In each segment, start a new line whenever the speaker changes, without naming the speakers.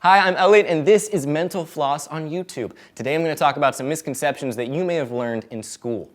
Hi, I'm Elliott, and this is Mental Floss on YouTube. Today I'm going to talk about some misconceptions that you may have learned in school.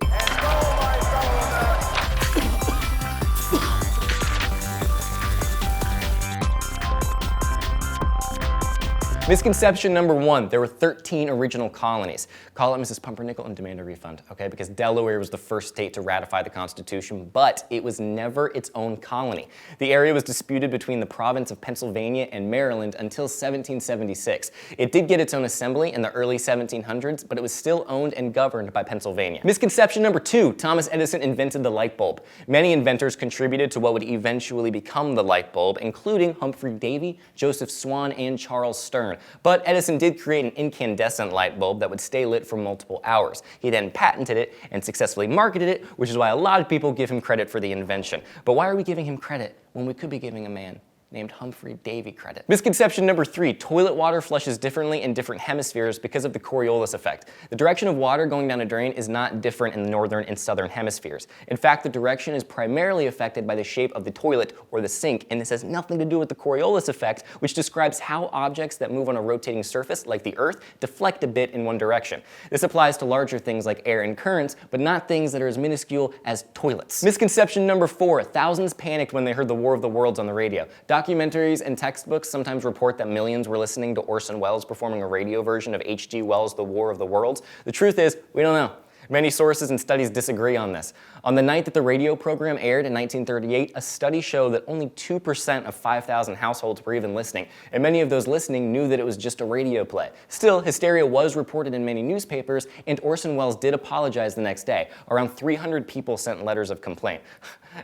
Misconception number 1, there were 13 original colonies. Call it Mrs. Pumpernickel and demand a refund, okay? Because Delaware was the first state to ratify the Constitution, but it was never its own colony. The area was disputed between the province of Pennsylvania and Maryland until 1776. It did get its own assembly in the early 1700s, but it was still owned and governed by Pennsylvania. Misconception number 2, Thomas Edison invented the light bulb. Many inventors contributed to what would eventually become the light bulb, including Humphrey Davy, Joseph Swan, and Charles Stern. But Edison did create an incandescent light bulb that would stay lit for multiple hours. He then patented it and successfully marketed it, which is why a lot of people give him credit for the invention. But why are we giving him credit when we could be giving a man named Humphrey Davy credit? Misconception number 3, toilet water flushes differently in different hemispheres because of the Coriolis effect. The direction of water going down a drain is not different in the northern and southern hemispheres. In fact, the direction is primarily affected by the shape of the toilet or the sink, and this has nothing to do with the Coriolis effect, which describes how objects that move on a rotating surface, like the Earth, deflect a bit in one direction. This applies to larger things like air and currents, but not things that are as minuscule as toilets. Misconception number 4, thousands panicked when they heard the War of the Worlds on the radio. Documentaries and textbooks sometimes report that millions were listening to Orson Welles performing a radio version of H.G. Wells' The War of the Worlds. The truth is, we don't know. Many sources and studies disagree on this. On the night that the radio program aired in 1938, a study showed that only 2% of 5,000 households were even listening, and many of those listening knew that it was just a radio play. Still, hysteria was reported in many newspapers, and Orson Welles did apologize the next day. Around 300 people sent letters of complaint.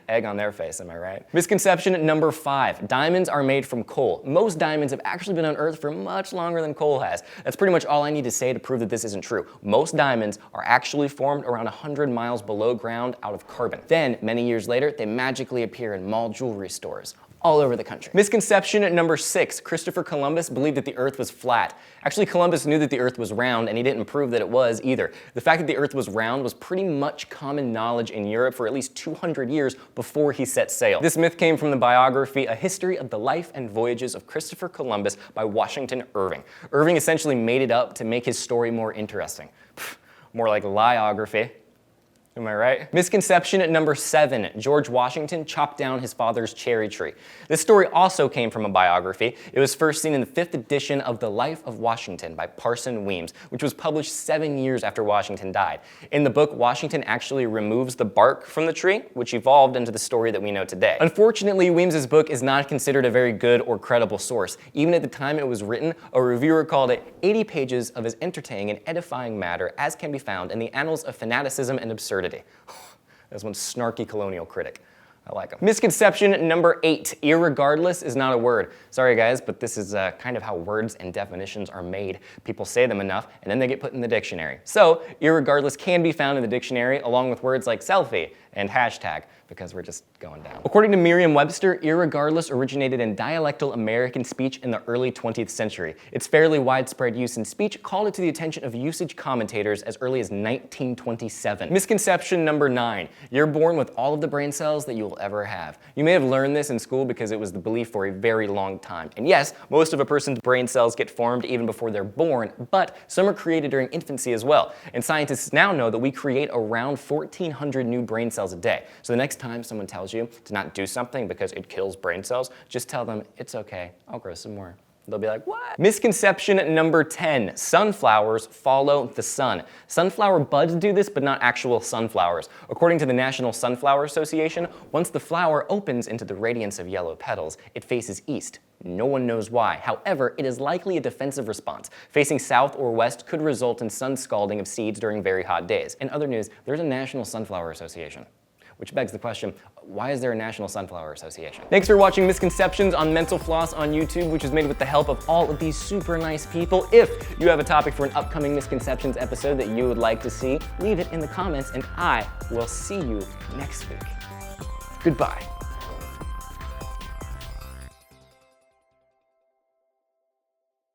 Egg on their face, am I right? Misconception number 5, diamonds are made from coal. Most diamonds have actually been unearthed for much longer than coal has. That's pretty much all I need to say to prove that this isn't true. Most diamonds are actually formed around 100 miles below ground out of carbon. Then, many years later, they magically appear in mall jewelry stores all over the country. Misconception number 6, Christopher Columbus believed that the Earth was flat. Actually, Columbus knew that the Earth was round, and he didn't prove that it was either. The fact that the Earth was round was pretty much common knowledge in Europe for at least 200 years before he set sail. This myth came from the biography, A History of the Life and Voyages of Christopher Columbus by Washington Irving. Irving essentially made it up to make his story more interesting. More like liography. Am I right? Misconception number 7, George Washington chopped down his father's cherry tree. This story also came from a biography. It was first seen in the 5th edition of The Life of Washington by Parson Weems, which was published 7 years after Washington died. In the book, Washington actually removes the bark from the tree, which evolved into the story that we know today. Unfortunately, Weems's book is not considered a very good or credible source. Even at the time it was written, a reviewer called it 80 pages of as entertaining and edifying matter as can be found in the annals of fanaticism and absurdity. That's one snarky colonial critic. I like him. Misconception number 8, irregardless is not a word. Sorry guys, but this is kind of how words and definitions are made. People say them enough, and then they get put in the dictionary. So, irregardless can be found in the dictionary along with words like selfie and hashtag, because we're just going down. According to Merriam-Webster, irregardless originated in dialectal American speech in the early 20th century. Its fairly widespread use in speech called it to the attention of usage commentators as early as 1927. Misconception number 9, you're born with all of the brain cells that you will ever have. You may have learned this in school because it was the belief for a very long time. And yes, most of a person's brain cells get formed even before they're born, but some are created during infancy as well. And scientists now know that we create around 1,400 new brain cells a day. So the next time someone tells you to not do something because it kills brain cells, just tell them, it's okay, I'll grow some more. They'll be like, what? Misconception number 10, sunflowers follow the sun. Sunflower buds do this, but not actual sunflowers. According to the National Sunflower Association, once the flower opens into the radiance of yellow petals, it faces east. No one knows why. However, it is likely a defensive response. Facing south or west could result in sun scalding of seeds during very hot days. In other news, there's a National Sunflower Association. Which begs the question, why is there a National Sunflower Association? Thanks for watching Misconceptions on Mental Floss on YouTube, which is made with the help of all of these super nice people. If you have a topic for an upcoming Misconceptions episode that you would like to see, leave it in the comments and I will see you next week. Goodbye.